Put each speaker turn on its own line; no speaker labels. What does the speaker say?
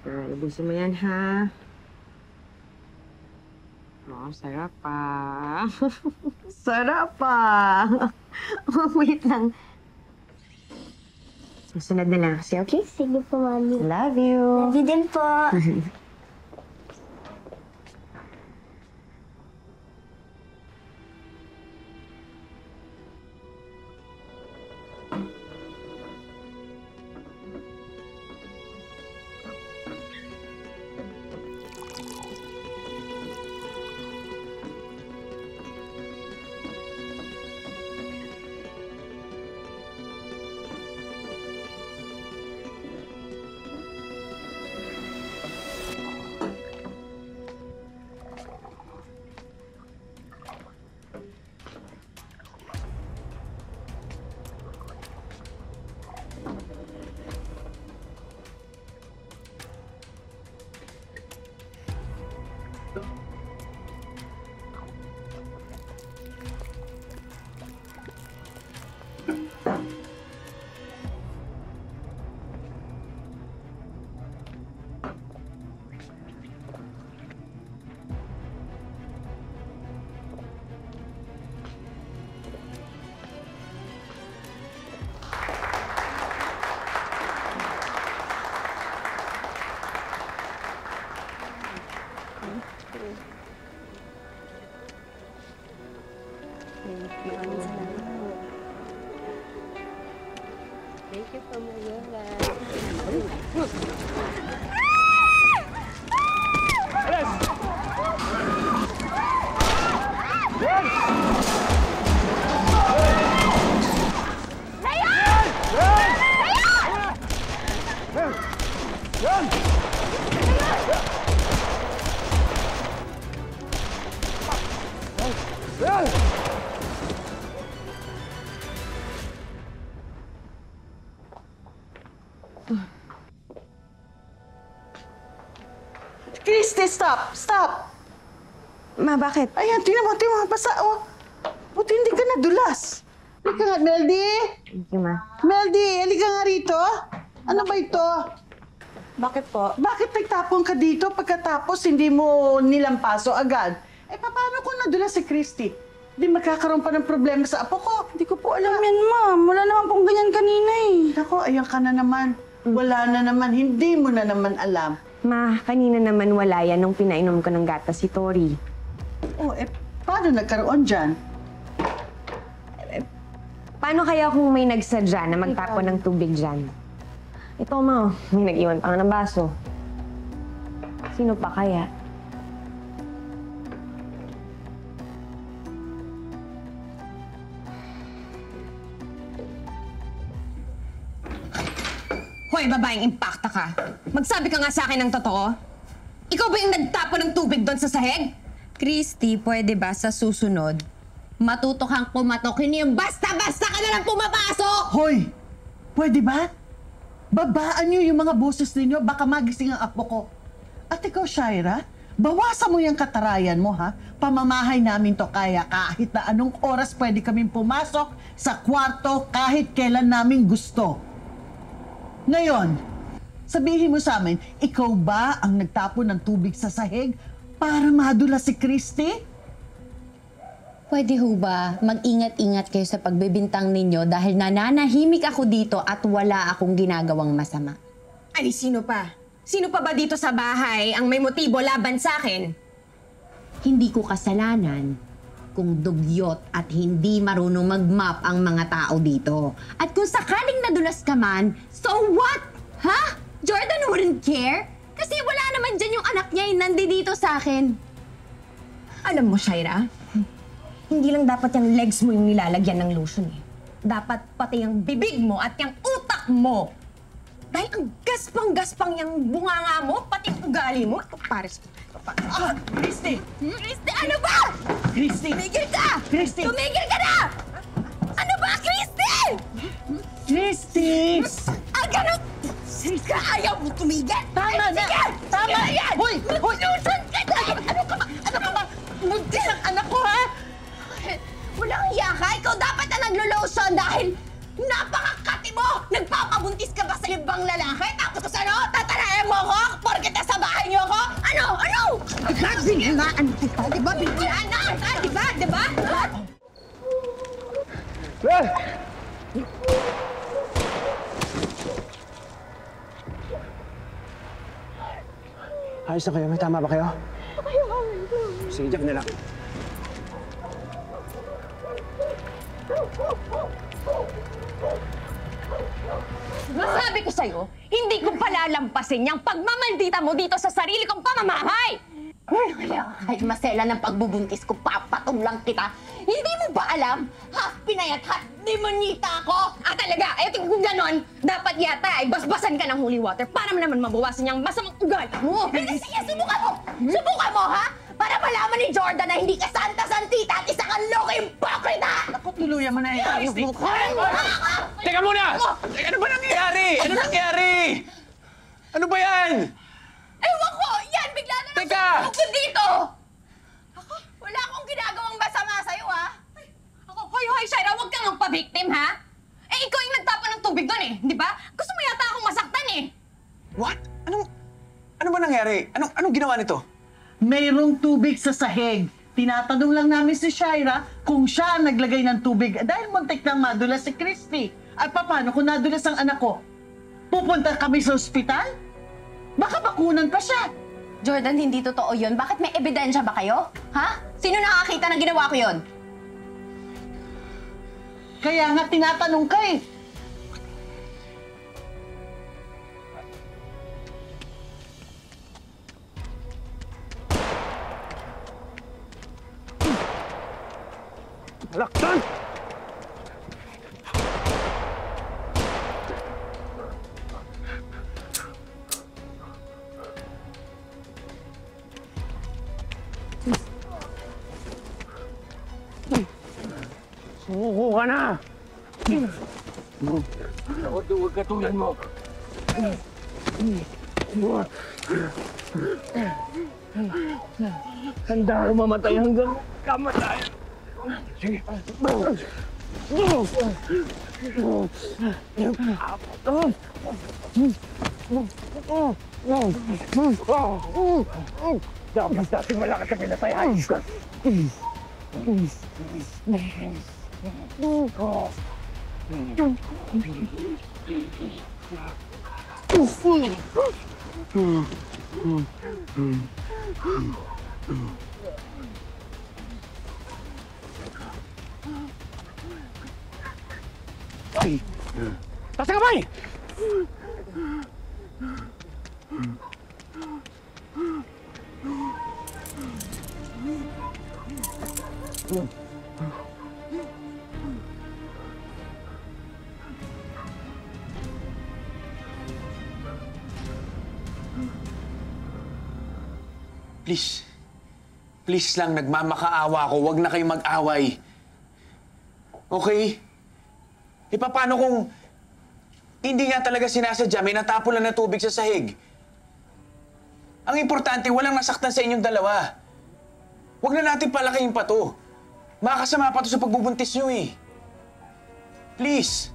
Ibusin mo yan, ha? Oh, sarap pa. Sarap pa. Oh, wait lang. Susunod na lang kasi, okay?
Sige po, Mami.
Love you.
Love you din po. Thank you so much, Lola.
Christy, stop! Stop!
Ma, bakit?
Ayan, tingnan mo, basa, oh. Buti hindi ka nadulas. Halika nga, Meldy!
Thank you, Ma.
Meldy, halika nga rito. Ano ba ito?
Bakit po?
Bakit nagtapon ka dito pagkatapos hindi mo nilampaso agad? Eh, paano kung nadulas si Christy? Hindi magkakaroon pa ng problema sa apo ko.
Hindi ko po alam yan, ma'am. Wala naman pong ganyan kanina eh.
Ako, ayan ka na naman. Wala na naman, hindi mo na naman alam.
Ma, kanina naman wala yan nung pinainom ko ng gatas si Tori.
Oh, eh, paano nagkaroon dyan?
Paano kaya kung may nagsadya na magtapon ng tubig dyan? Ito, Ma, may nag-iwan pa nga ng baso. Sino pa kaya?
Hoy, babaeng impacta ka. Magsabi ka nga sa akin ng totoo. Ikaw ba yung nagtapon ng tubig doon sa sahig? Christy, pwede ba sa susunod, matuto kang pumatok, hindi yung basta-basta ka na lang pumapasok!
Hoy! Pwede ba? Babaan niyo yung mga boses ninyo, baka magising ang apo ko. At ikaw, Shaira, bawasan mo yung katarayan mo, ha? Pamamahay namin to, kaya kahit na anong oras pwede kaming pumasok sa kwarto kahit kailan namin gusto. Ngayon, sabihin mo sa amin, ikaw ba ang nagtapon ng tubig sa sahig para madula si Christy?
Pwede ho ba mag-ingat-ingat kayo sa pagbibintang ninyo dahil nananahimik ako dito at wala akong ginagawang masama? Ay, sino pa? Sino pa ba dito sa bahay ang may motibo laban sa akin? Hindi ko kasalanan kung dugyot at hindi marunong mag-map ang mga tao dito. At kung sakaling nadulas ka man, so what? Ha? Jordan wouldn't care? Kasi wala naman dyan yung anak niya yung nandito sa akin. Alam mo, Shaira, hindi lang dapat yung legs mo yung nilalagyan ng lotion eh. Dapat pati yung bibig mo at yung utak mo. Dahil ang gaspang-gaspang yung bunganga mo, pati yung ugali mo. Ito, pares.
Christy!
Christy, ano ba?
Christy!
Tumigil ka!
Christy!
Tumigil ka na! Ano ba, Christy?
Christy!
Ang ganun! Ayaw mo tumigil!
Tama na!
Sige!
Tama!
Sige na yan!
Hoy! Hoy!
Lotion ka na!
Ano ka ba? Ano ka ba? Munti ng anak ko, ha?
Walang iya ka! Ikaw dapat na naglo-lotion dahil napakakati mo! Nagpapabuntis ka ba sa ibang lalaki? Tapos ano? Tatanayan mo ako?
Binilaan kita, di ba? Binilaan na kita, di ba? Di ba?
Ayos na kayo? May tama ba kayo? Sige, Jack na lang.
Masabi ko sa'yo, hindi ko palalampasin yung pagmamaldita mo dito sa sarili kong pamamahay!
Kahit masela ng pagbubuntis ko, papatong lang kita. Hindi mo ba alam? Half Pinay at half demonita ako!
Ah, talaga? Eh, kung ganon, dapat yata ay basbasan ka ng holy water para naman mabawasan yung masamang ugali mo!
Sige, subukan mo! Subukan mo, ha? Para malaman ni Jordan na hindi ka santa-santita at isa kang loka hipokrita!
Ako, tuluyan mo na yan.
Teka muna! Ano ba nangyayari? Ano nangyayari? Ano ba yan?
Ewan ko! Yan! Bigla na
Teka!
nagsunog dito! Ako, wala akong ginagawang masama sa'yo, ha?
Ako, hoy, Shaira, huwag kang magpa-victim, ha? Eh, ikaw yung nagtapon ng tubig doon, eh, di ba? Gusto mo yata akong masaktan, eh!
What? Ano ba nangyari? Anong ginawa nito?
Mayroong tubig sa sahig. Tinatanong lang namin si Shaira kung siya ang naglagay ng tubig dahil muntik nang madulas si Christy. At paano kung nadulas ang anak ko? Pupunta kami sa ospital? Baka bakunan pa siya.
Jordan, hindi totoo yun. Bakit may ebidensya ba kayo? Ha? Sino nakakita na ginawa ko yun?
Kaya nga tinatanong ka eh.
Laksan! Sumuko ka na! Huwag katulan mo. Handa ka mamatay hanggang kamatayan. Sige. Dapat dating malakas na pinatayan. Taas ang kamay! Please. Please lang, nagmamakaawa ako. Huwag na kayo mag-away. Okay? E paano kung hindi nga talaga sinasadya, may natapon lang na tubig sa sahig? Ang importante, walang nasaktan sa inyong dalawa. Huwag na natin palakihin pa to. Makakasama pa to sa pagbubuntis nyo eh. Please.